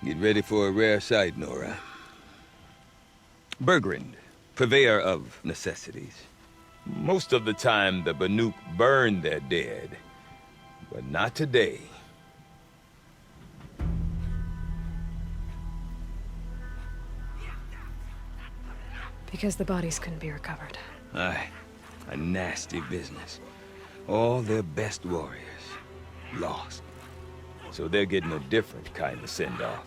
Get ready for a rare sight, Nora. Bergrand, purveyor of necessities. Most of the time, the Banuk burn their dead. But not today. Because the bodies couldn't be recovered. Aye, a nasty business. All their best warriors lost. So they're getting a different kind of send-off.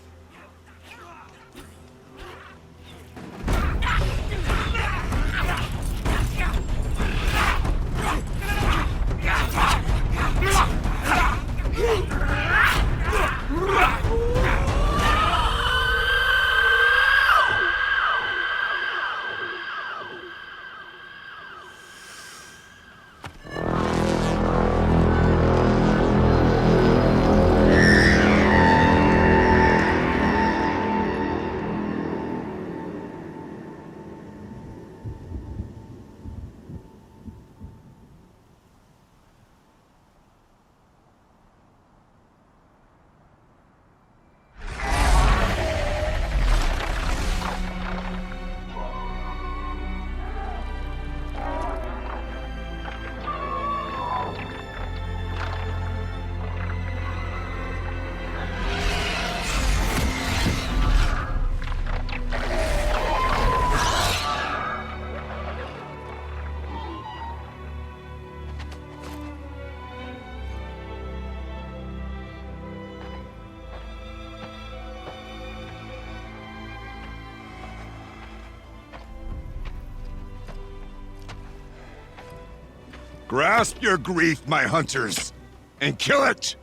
Grasp your grief, my hunters, and kill it!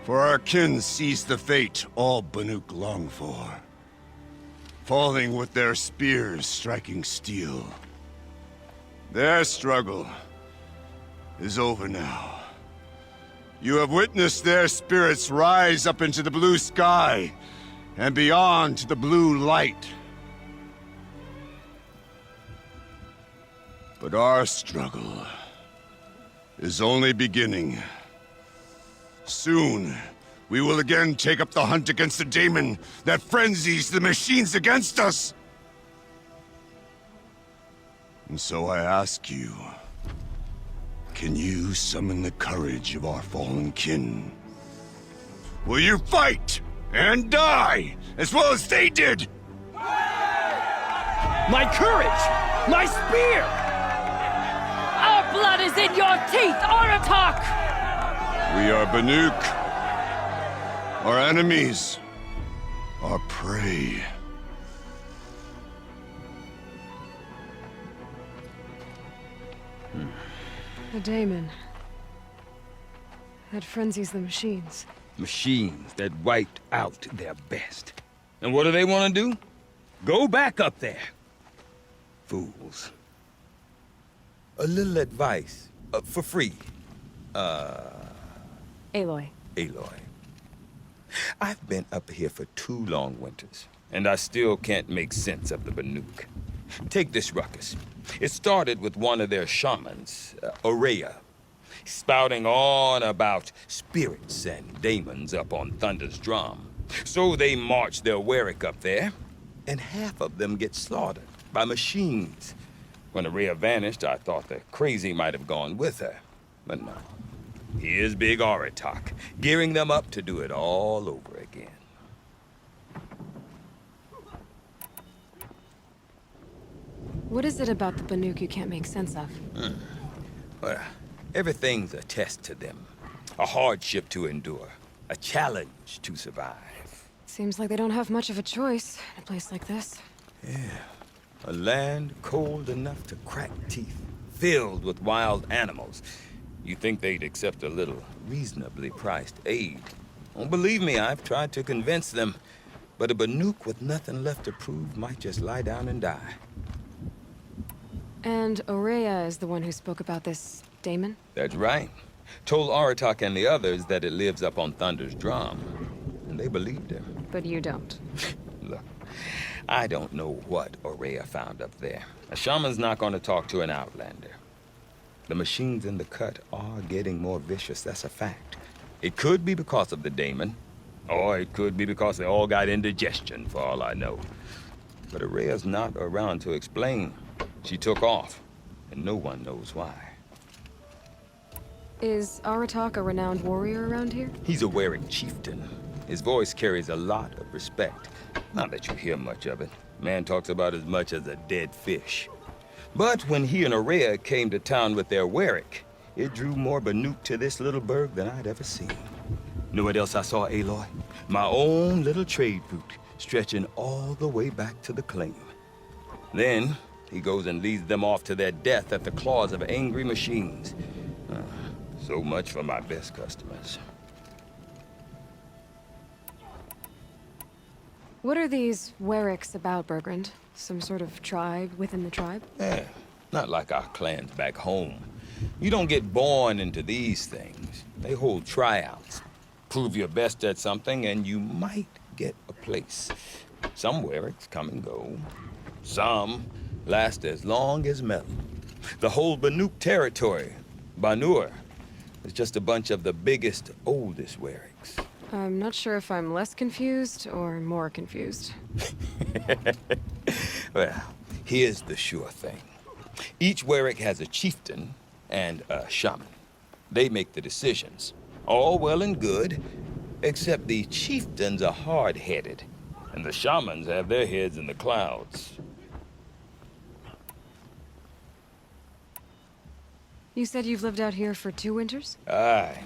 For our kin sees the fate all Banuk long for. Falling with their spears striking steel. Their struggle is over now. You have witnessed their spirits rise up into the blue sky, and beyond to the blue light. But our struggle is only beginning. Soon, we will again take up the hunt against the daemon that frenzies the machines against us. And so I ask you, can you summon the courage of our fallen kin? Will you fight and die as well as they did? My courage! My spear! Our blood is in your teeth, Aratak! We are Banuk. Our enemies. Our prey. The daemon. That frenzies the machines. Machines that wiped out their best. And what do they want to do? Go back up there. Fools. A little advice, for free. Aloy. Aloy. I've been up here for 2 long winters, and I still can't make sense of the Banuk. Take this ruckus. It started with one of their shamans, Aurea, spouting on about spirits and daemons up on Thunder's drum. So they march their Warwick up there, and half of them get slaughtered by machines. When Aurea vanished, I thought the crazy might have gone with her, but no. Here's Big Aratak, gearing them up to do it all over again. What is it about the Banuk you can't make sense of? Well, everything's a test to them. A hardship to endure. A challenge to survive. Seems like they don't have much of a choice in a place like this. Yeah. A land cold enough to crack teeth, filled with wild animals. You think they'd accept a little reasonably priced aid. Oh, believe me, I've tried to convince them. But a Banuk with nothing left to prove might just lie down and die. And Aurea is the one who spoke about this daemon? That's right. Told Aratak and the others that it lives up on Thunder's drum. And they believed him. But you don't. Look, I don't know what Aurea found up there. A shaman's not going to talk to an outlander. The machines in the cut are getting more vicious, that's a fact. It could be because of the daemon, Or it could be because they all got indigestion, for all I know. But Araya's not around to explain. She took off, and no one knows why. Is Aratak a renowned warrior around here? He's a Werik chieftain. His voice carries a lot of respect. Not that you hear much of it. Man talks about as much as a dead fish. But when he and Araya came to town with their Werik, it drew more Banuk to this little burg than I'd ever seen. Know what else I saw, Aloy? My own little trade route, stretching all the way back to the claim. Then, he goes and leads them off to their death at the claws of angry machines. So much for my best customers. What are these Weriks about, Bergrand? Some sort of tribe within the tribe? Yeah, not like our clans back home. You don't get born into these things. They hold tryouts. Prove your best at something and you might get a place. Some Weriks come and go. Some last as long as metal. The whole Banuk territory, Banur, is just a bunch of the biggest, oldest Weriks. I'm not sure if I'm less confused or more confused. Well, here's the sure thing. Each Werik has a chieftain and a shaman. They make the decisions. All well and good, except the chieftains are hard-headed, and the shamans have their heads in the clouds. You said you've lived out here for 2 winters? Aye.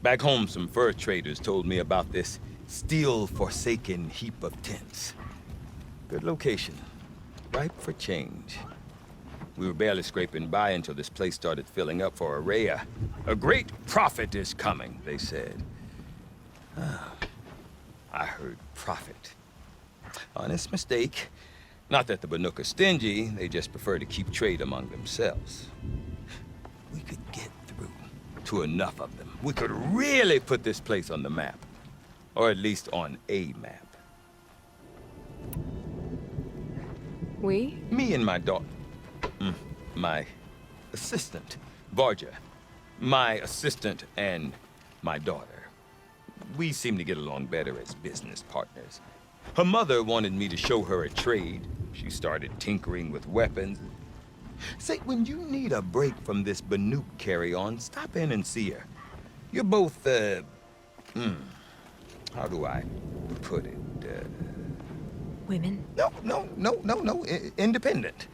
Back home, some fur traders told me about this steel-forsaken heap of tents. Good location. Ripe for change. We were barely scraping by until this place started filling up for Araya. A great prophet is coming, they said. I heard prophet. Honest mistake. Not that the Banuk are stingy, they just prefer to keep trade among themselves. We could get through to enough of them. We could really put this place on the map. Or at least on a map. We? Me and my daughter. My assistant, Varja. My assistant and my daughter. We seem to get along better as business partners. Her mother wanted me to show her a trade. She started tinkering with weapons. Say, when you need a break from this Banuk carry-on, stop in and see her. You're both, how do I put it? Women? No. Independent.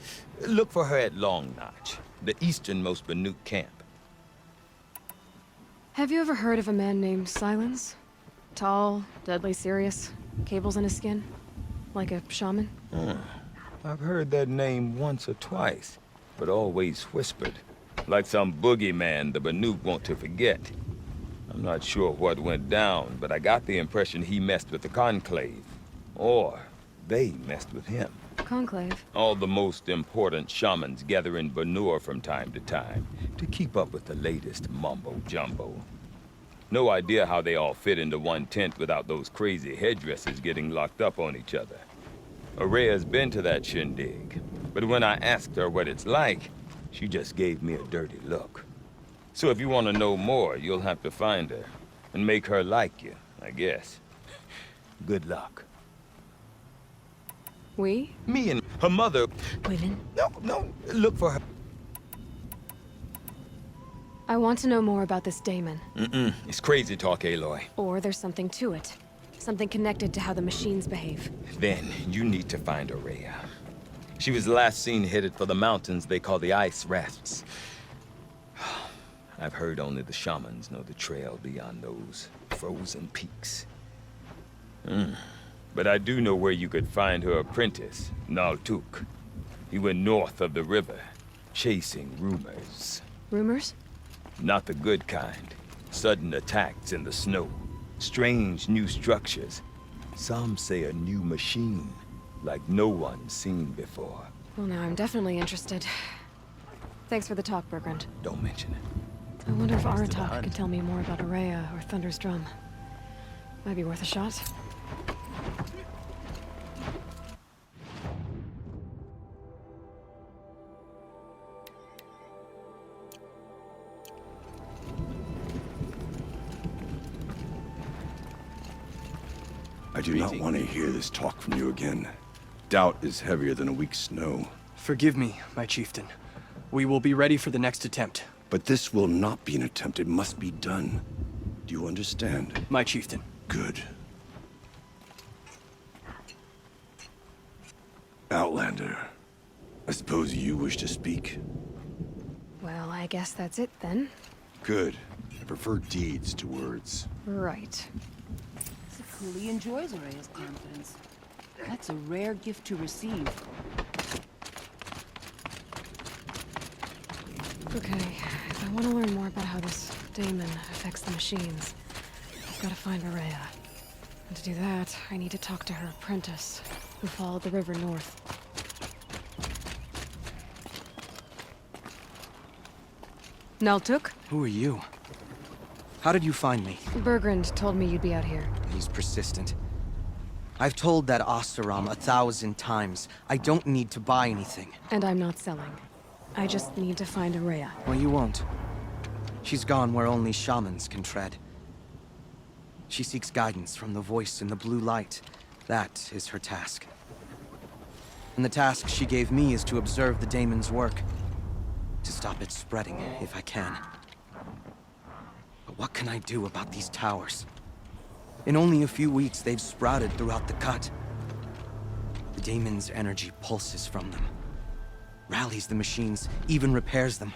Look for her at Long Notch, the easternmost Banuk camp. Have you ever heard of a man named Silence? Tall, deadly serious, cables in his skin? Like a shaman? I've heard that name once or twice, but always whispered. Like some boogeyman the Banuk want to forget. I'm not sure what went down, but I got the impression he messed with the Conclave. Or they messed with him. Conclave? All the most important shamans gather in Banur from time to time to keep up with the latest mumbo-jumbo. No idea how they all fit into one tent without those crazy headdresses getting locked up on each other. Araya's been to that shindig, but when I asked her what it's like, she just gave me a dirty look. So if you want to know more, you'll have to find her and make her like you, I guess. Good luck. We? Me and her mother. Women? No, look for her. I want to know more about this Daemon. It's crazy talk, Aloy. Or there's something to it. Something connected to how the machines behave. Then you need to find Araya. She was last seen headed for the mountains they call the Ice Rafts. I've heard only the shamans know the trail beyond those frozen peaks. But I do know where you could find her apprentice, Naltuk. He went north of the river, chasing rumors. Rumors? Not the good kind. Sudden attacks in the snow. Strange new structures. Some say a new machine, like no one's seen before. Well, now I'm definitely interested. Thanks for the talk, Bergrand. Don't mention it. I wonder if Aratak could tell me more about Araya or Thunder's Drum. Might be worth a shot. I do not want to hear this talk from you again. Doubt is heavier than a week's snow. Forgive me, my chieftain. We will be ready for the next attempt. But this will not be an attempt. It must be done. Do you understand? My chieftain. Good. Outlander, I suppose you wish to speak? Well, I guess that's it then. Good. I prefer deeds to words. Right. Cooley enjoys Araya's confidence. That's a rare gift to receive. Okay, if I want to learn more about how this daemon affects the machines, I've got to find Araya. And to do that, I need to talk to her apprentice, who followed the river north. Naltuk? Who are you? How did you find me? Bergrand told me you'd be out here. He's persistent. I've told that Oseram 1,000 times. I don't need to buy anything. And I'm not selling. I just need to find Araya. Well, you won't. She's gone where only shamans can tread. She seeks guidance from the voice in the blue light. That is her task. And the task she gave me is to observe the daemon's work. To stop it spreading, if I can. But what can I do about these towers? In only a few weeks, they've sprouted throughout the cut. The daemon's energy pulses from them. Rallies the machines, even repairs them.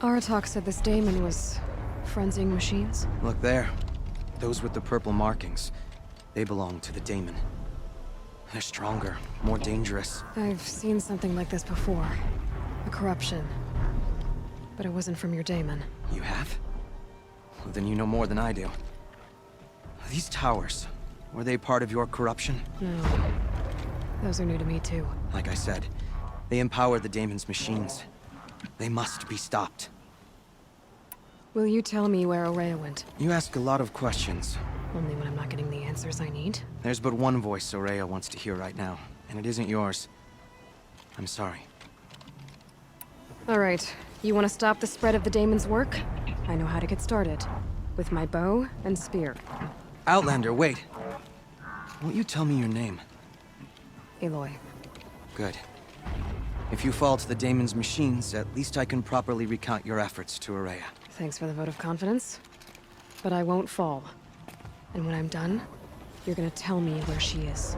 Aratak said this daemon was frenzying machines. Look there. Those with the purple markings. They belong to the daemon. They're stronger, more dangerous. I've seen something like this before. A corruption. But it wasn't from your daemon. You have? Well, then you know more than I do. These towers, were they part of your corruption? No. Those are new to me too. Like I said, they empower the daemon's machines. They must be stopped. Will you tell me where Araya went? You ask a lot of questions. Only when I'm not getting the answers I need. There's but one voice Araya wants to hear right now, and it isn't yours. I'm sorry. All right. You want to stop the spread of the daemon's work? I know how to get started. With my bow and spear. Outlander, wait. Won't you tell me your name? Aloy. Good. If you fall to the daemon's machines, at least I can properly recount your efforts to Araya. Thanks for the vote of confidence. But I won't fall. And when I'm done, you're gonna tell me where she is.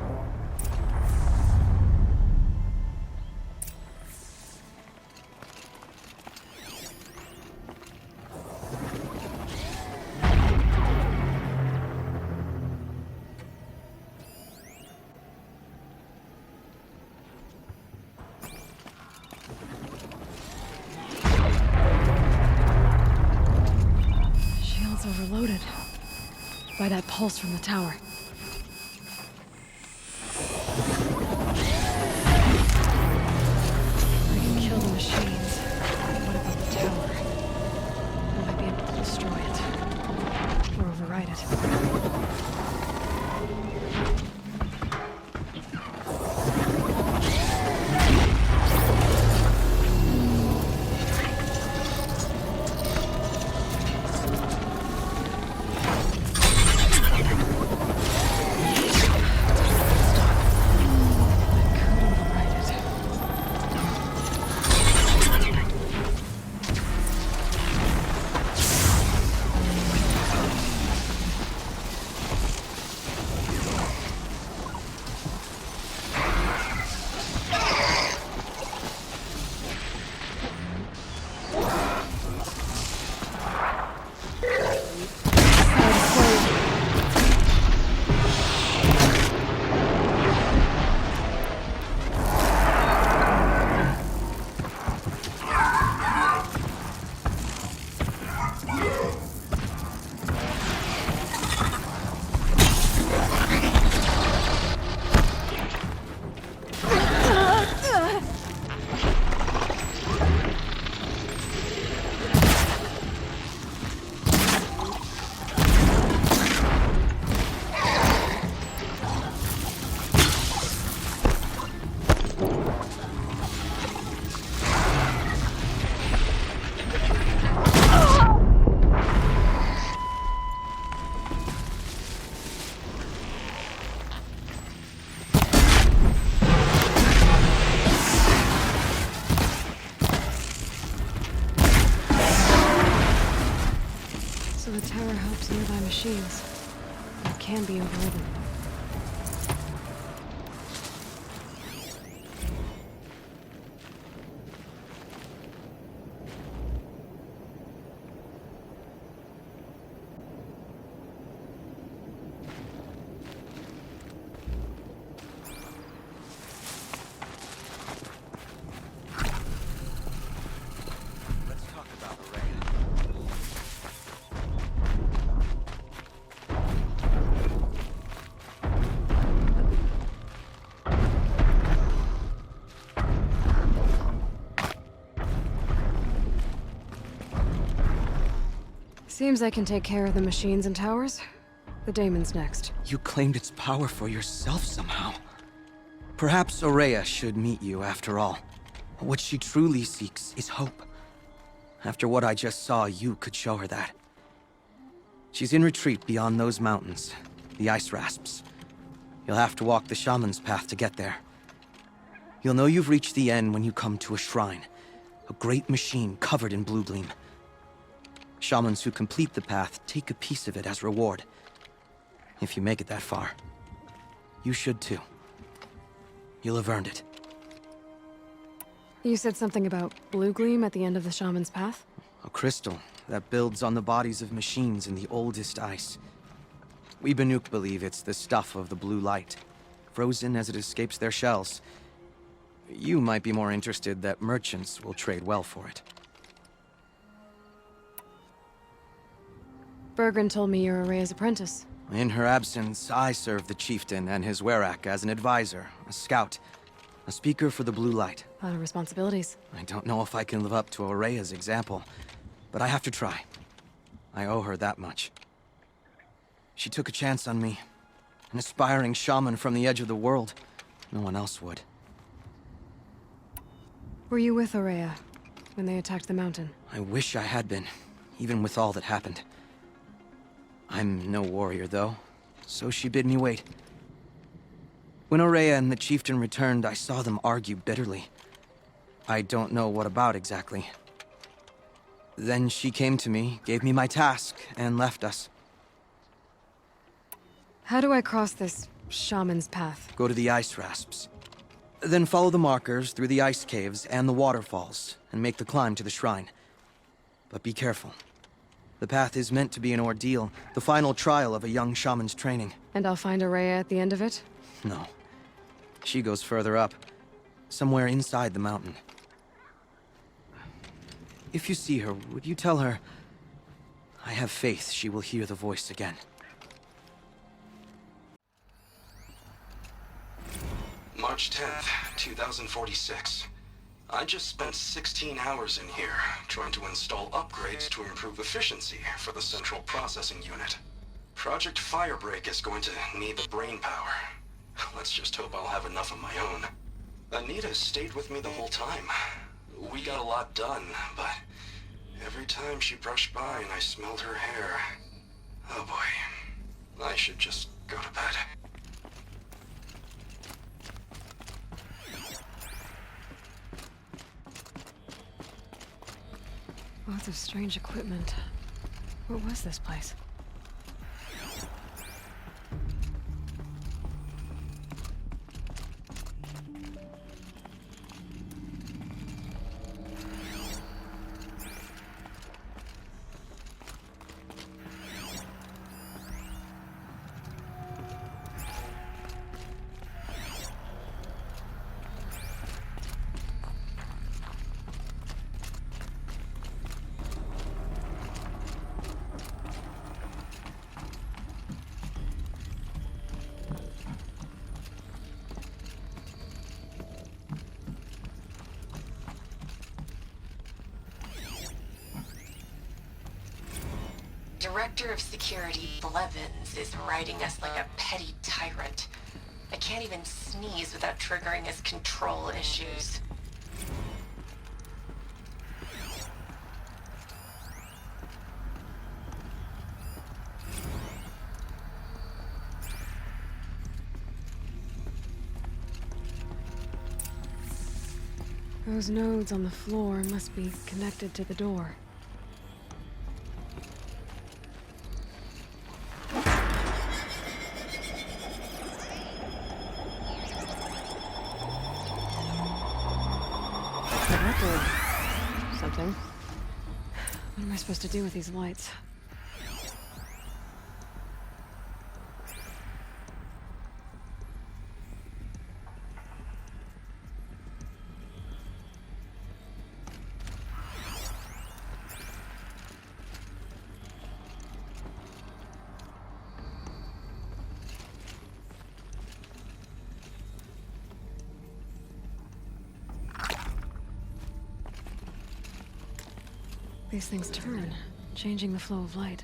Shield's overloaded. By that pulse from the tower. I can kill the machines. What about the tower? Will I be able to destroy it? Or override it? machines. It can be overridden. Let's talk about Araya. Seems I can take care of the machines and towers. The Daemon's next. You claimed its power for yourself somehow. Perhaps Araya should meet you after all. What she truly seeks is hope. After what I just saw, you could show her that. She's in retreat beyond those mountains, the ice rasps. You'll have to walk the Shaman's path to get there. You'll know you've reached the end when you come to a shrine, a great machine covered in blue gleam. Shamans who complete the path take a piece of it as reward. If you make it that far, you should too. You'll have earned it. You said something about blue gleam at the end of the Shaman's path? A crystal that builds on the bodies of machines in the oldest ice. We Banuk believe it's the stuff of the blue light, frozen as it escapes their shells. You might be more interested that merchants will trade well for it. Bergren told me you're Araya's apprentice. In her absence, I serve the chieftain and his werak as an advisor, a scout, a speaker for the blue light. A lot of responsibilities. I don't know if I can live up to Araya's example, but I have to try. I owe her that much. She took a chance on me, an aspiring shaman from the edge of the world. No one else would. Were you with Araya when they attacked the mountain? I wish I had been, even with all that happened. I'm no warrior, though, so she bid me wait. When Araya and the chieftain returned, I saw them argue bitterly. I don't know what about exactly. Then she came to me, gave me my task, and left us. How do I cross this Shaman's path? Go to the ice rasps. Then follow the markers through the ice caves and the waterfalls, and make the climb to the shrine. But be careful. The path is meant to be an ordeal, the final trial of a young shaman's training. And I'll find Araya at the end of it? No. She goes further up, somewhere inside the mountain. If you see her, would you tell her, I have faith she will hear the voice again. March 10th, 2046. I just spent 16 hours in here, trying to install upgrades to improve efficiency for the central processing unit. Project Firebreak is going to need the brain power. Let's just hope I'll have enough of my own. Anita stayed with me the whole time. We got a lot done, but every time she brushed by and I smelled her hair... Oh boy. I should just go to bed. Lots of strange equipment. What was this place? Director of Security Blevins is riding us like a petty tyrant. I can't even sneeze without triggering his control issues. Those nodes on the floor must be connected to the door. Or something. What am I supposed to do with these lights? These things turn, changing the flow of light.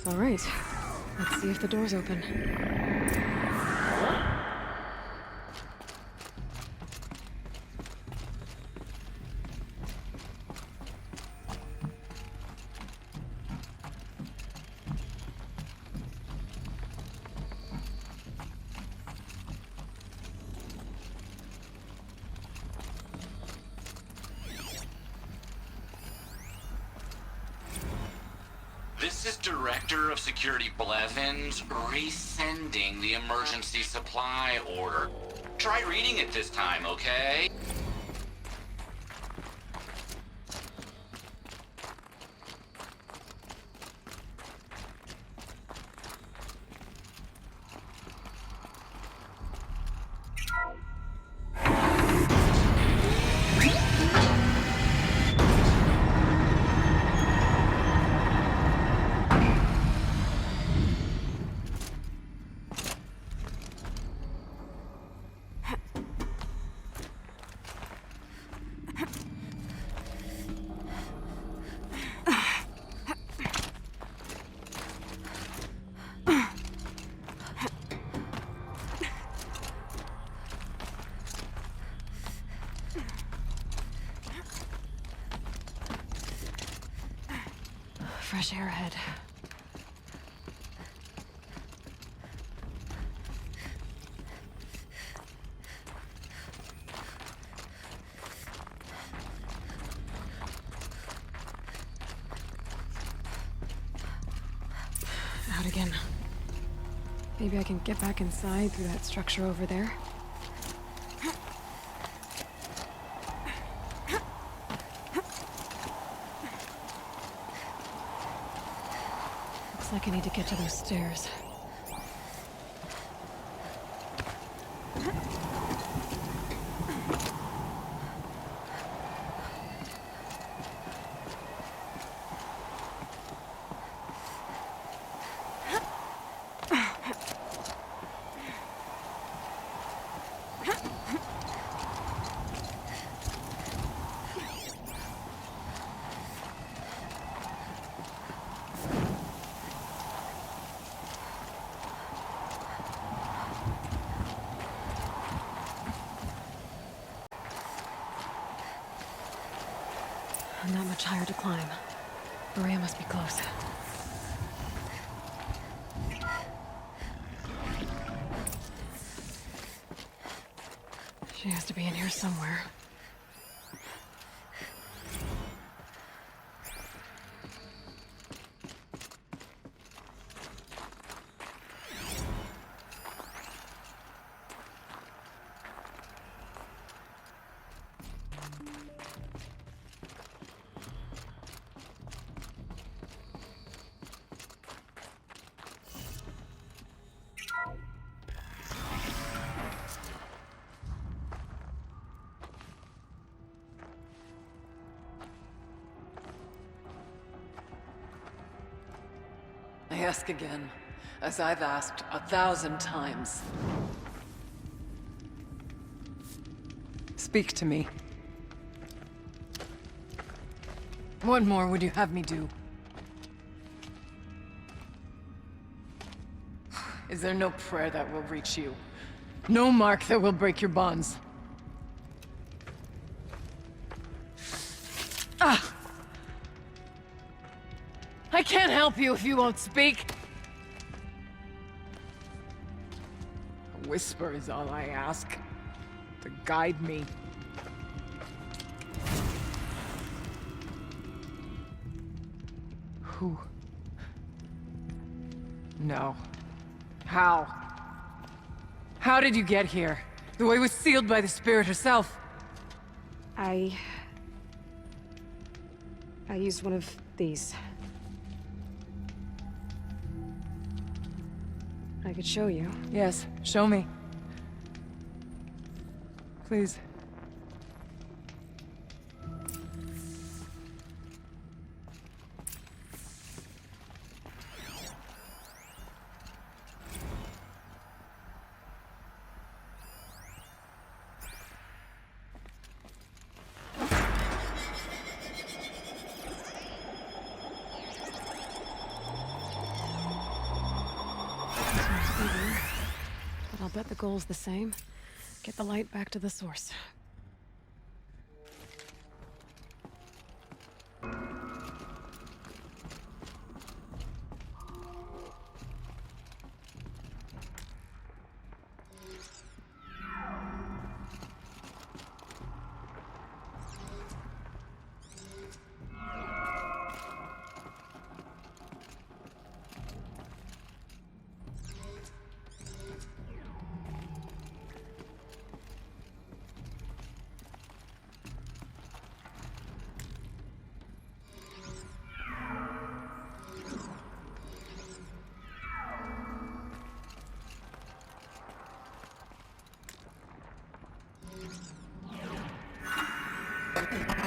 All right, let's see if the door's open. This is Director of Security Blevins resending the emergency supply order. Try reading it this time, okay? Fresh air ahead. Out again. Maybe I can get back inside through that structure over there. Looks like I need to get to those stairs. Not much higher to climb. Maria must be close. She has to be in here somewhere. I ask again, as I've asked 1,000 times. Speak to me. What more would you have me do? Is there no prayer that will reach you? No mark that will break your bonds? help you if you won't speak. A whisper is all I ask. To guide me. Who? No. How? How did you get here? The way was sealed by the spirit herself. I used one of these. I could show you. Yes, show me. Please. But I'll bet the goal's the same. Get the light back to the source.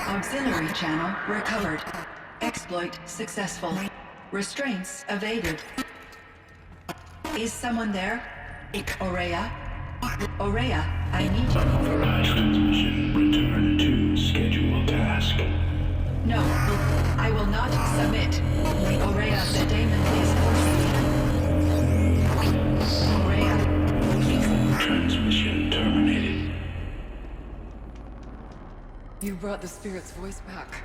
Auxiliary channel recovered. Exploit successful. Restraints evaded. Is someone there? Aurea? Aurea, I need you. Unauthorized transmission. Return to scheduled task. No, I will not submit. Aurea, the daemon is forcing me. Aurea. Transmission terminated. You brought the spirit's voice back.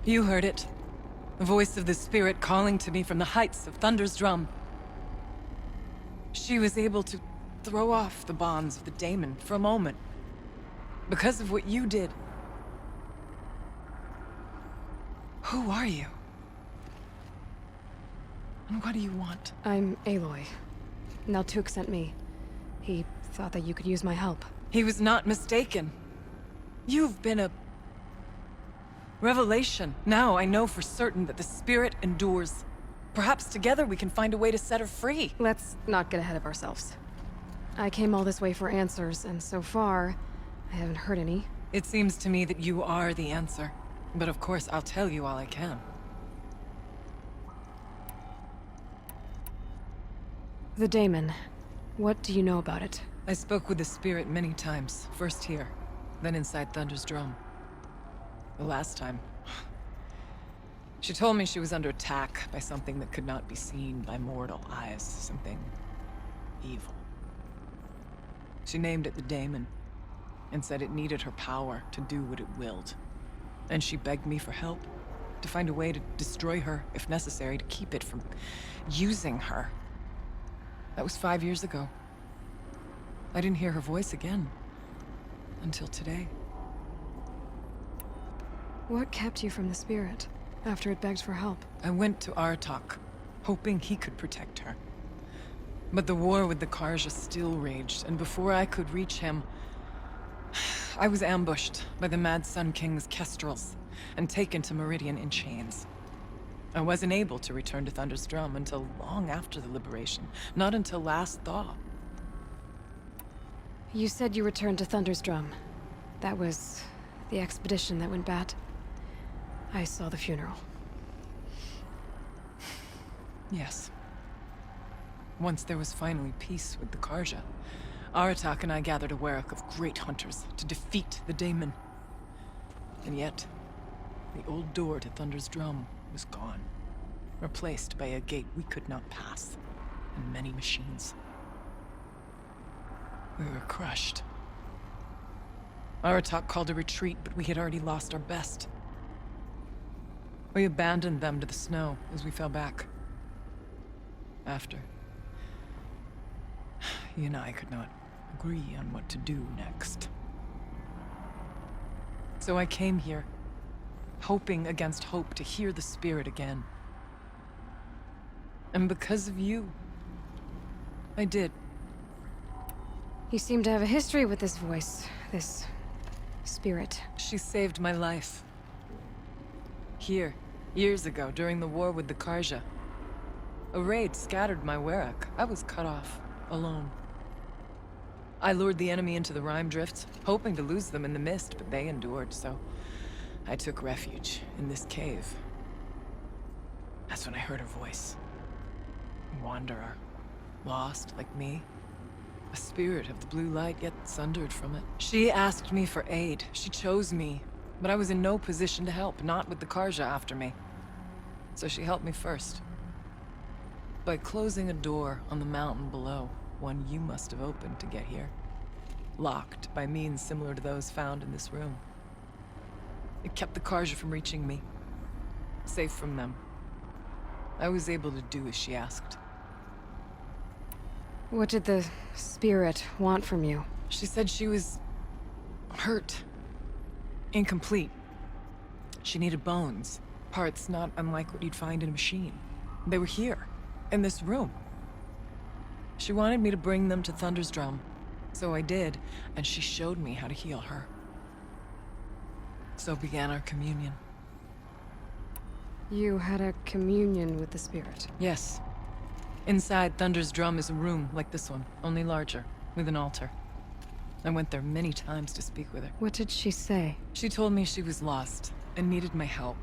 You heard it. The voice of the spirit calling to me from the heights of Thunder's Drum. She was able to throw off the bonds of the daemon for a moment. Because of what you did. Who are you? And what do you want? I'm Aloy. Naltuk sent me. He thought that you could use my help. He was not mistaken. You've been a revelation. Now I know for certain that the spirit endures. Perhaps together we can find a way to set her free. Let's not get ahead of ourselves. I came all this way for answers, and so far, I haven't heard any. It seems to me that you are the answer. But of course, I'll tell you all I can. The daemon. What do you know about it? I spoke with the spirit many times. First here, then inside Thunder's Drum. The last time... She told me she was under attack by something that could not be seen by mortal eyes. Something... evil. She named it the daemon, and said it needed her power to do what it willed. And she begged me for help, to find a way to destroy her, if necessary, to keep it from using her. That was 5 years ago. I didn't hear her voice again. Until today. What kept you from the spirit, after it begged for help? I went to Artok, hoping he could protect her. But the war with the Karja still raged, and before I could reach him... I was ambushed by the Mad Sun King's kestrels, and taken to Meridian in chains. I wasn't able to return to Thunder's Drum until long after the liberation, not until last thaw. You said you returned to Thunder's Drum. That was the expedition that went bad. I saw the funeral. Yes. Once there was finally peace with the Karja, Aratak and I gathered a werek of great hunters to defeat the daemon. And yet, the old door to Thunder's Drum was gone, replaced by a gate we could not pass, and many machines. We were crushed. Aratak called a retreat, but we had already lost our best. We abandoned them to the snow as we fell back. After. He and I could not agree on what to do next. So I came here, hoping against hope to hear the spirit again. And because of you, I did. You seem to have a history with this voice, this spirit. She saved my life. Here, years ago, during the war with the Karja. A raid scattered my Werak. I was cut off, alone. I lured the enemy into the Rime Drifts, hoping to lose them in the mist, but they endured, so I took refuge in this cave. That's when I heard her voice. A wanderer, lost like me. A spirit of the blue light, yet sundered from it. She asked me for aid. She chose me, but I was in no position to help, not with the Karja after me. So she helped me first. By closing a door on the mountain below, one you must have opened to get here. Locked by means similar to those found in this room. It kept the Karja from reaching me. Safe from them. I was able to do as she asked. What did the spirit want from you? She said she was hurt. Incomplete. She needed bones. Parts not unlike what you'd find in a machine. They were here, in this room. She wanted me to bring them to Thunder's Drum. So I did, and she showed me how to heal her. So began our communion. You had a communion with the spirit? Yes. Inside Thunder's Drum is a room like this one, only larger, with an altar. I went there many times to speak with her. What did she say? She told me she was lost and needed my help.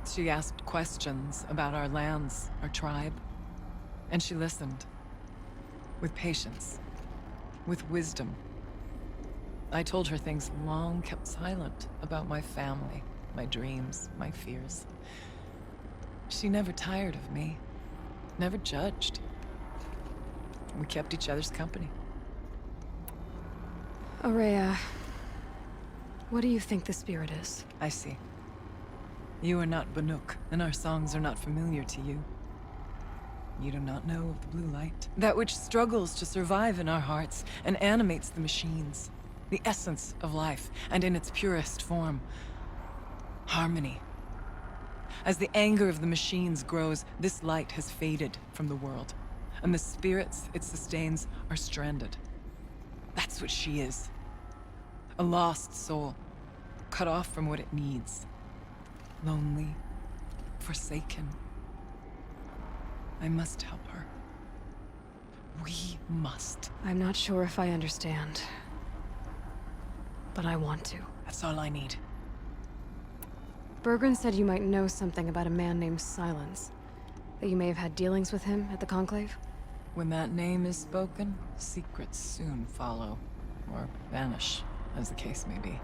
She asked questions about our lands, our tribe, and she listened. With patience. With wisdom. I told her things long kept silent about my family, my dreams, my fears. She never tired of me. Never judged. We kept each other's company. Aurea, what do you think the spirit is? I see. You are not Banuk, and our songs are not familiar to you. You do not know of the blue light. That which struggles to survive in our hearts and animates the machines. The essence of life, and in its purest form. Harmony. As the anger of the machines grows, this light has faded from the world. And the spirits it sustains are stranded. That's what she is. A lost soul. Cut off from what it needs. Lonely. Forsaken. I must help her. We must. I'm not sure if I understand. But I want to. That's all I need. Bergren said you might know something about a man named Silence. That you may have had dealings with him at the Conclave? When that name is spoken, secrets soon follow. Or vanish, as the case may be.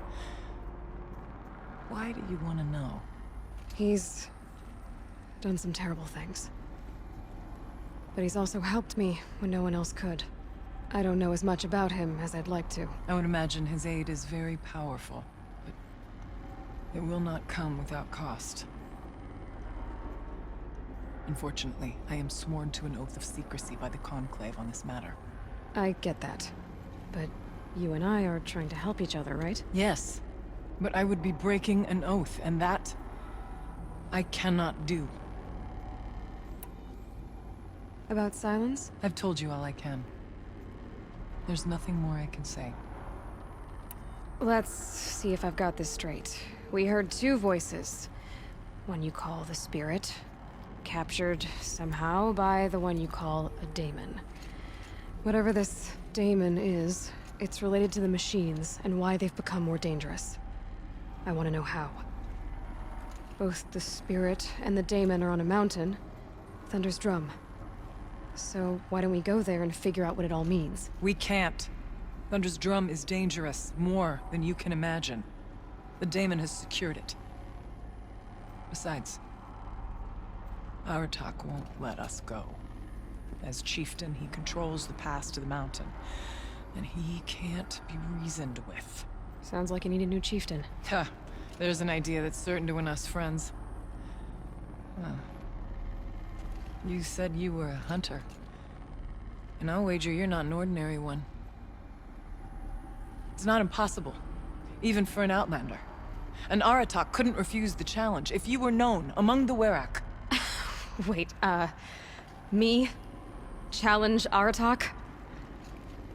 Why do you want to know? He's done some terrible things. But he's also helped me when no one else could. I don't know as much about him as I'd like to. I would imagine his aid is very powerful, but it will not come without cost. Unfortunately, I am sworn to an oath of secrecy by the Conclave on this matter. I get that. But you and I are trying to help each other, right? Yes, but I would be breaking an oath, and that I cannot do. About Silence? I've told you all I can. There's nothing more I can say. Let's see if I've got this straight. We heard two voices. One you call the Spirit, captured somehow by the one you call a daemon. Whatever this daemon is, it's related to the machines and why they've become more dangerous. I want to know how. Both the Spirit and the daemon are on a mountain, Thunder's Drum. So why don't we go there and figure out what it all means? We can't. Thunder's Drum is dangerous, more than you can imagine. The daemon has secured it. Besides, Aratak won't let us go. As chieftain, he controls the pass to the mountain, and he can't be reasoned with. Sounds like you need a new chieftain. There's an idea that's certain to win us friends. You said you were a hunter. And I'll wager you're not an ordinary one. It's not impossible, even for an Outlander. An Aratak couldn't refuse the challenge if you were known among the Werak. Wait, me? Challenge Aratak?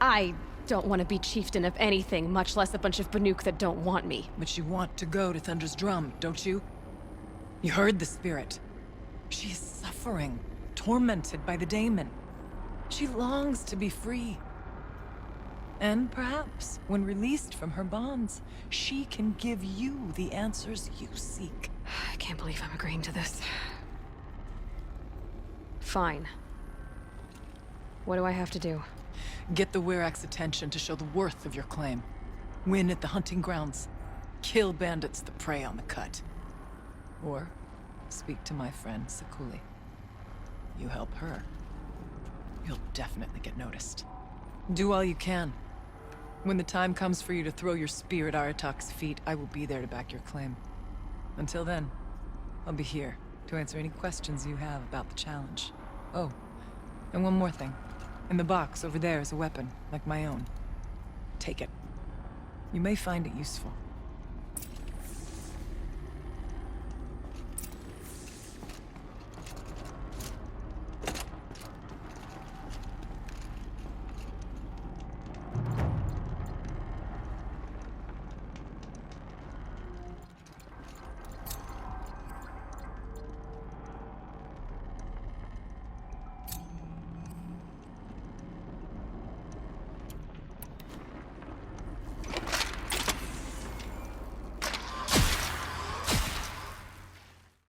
I don't want to be chieftain of anything, much less a bunch of Banuk that don't want me. But you want to go to Thunder's Drum, don't you? You heard the spirit. She is suffering, tormented by the daemon. She longs to be free. And perhaps, when released from her bonds, she can give you the answers you seek. I can't believe I'm agreeing to this. Fine. What do I have to do? Get the Werak's attention to show the worth of your claim. Win at the hunting grounds. Kill bandits that prey on the cut. Or speak to my friend Sakuli. You help her, you'll definitely get noticed. Do all you can. When the time comes for you to throw your spear at Aratak's feet, I will be there to back your claim. Until then, I'll be here to answer any questions you have about the challenge. Oh, and one more thing. In the box over there is a weapon, like my own. Take it. You may find it useful.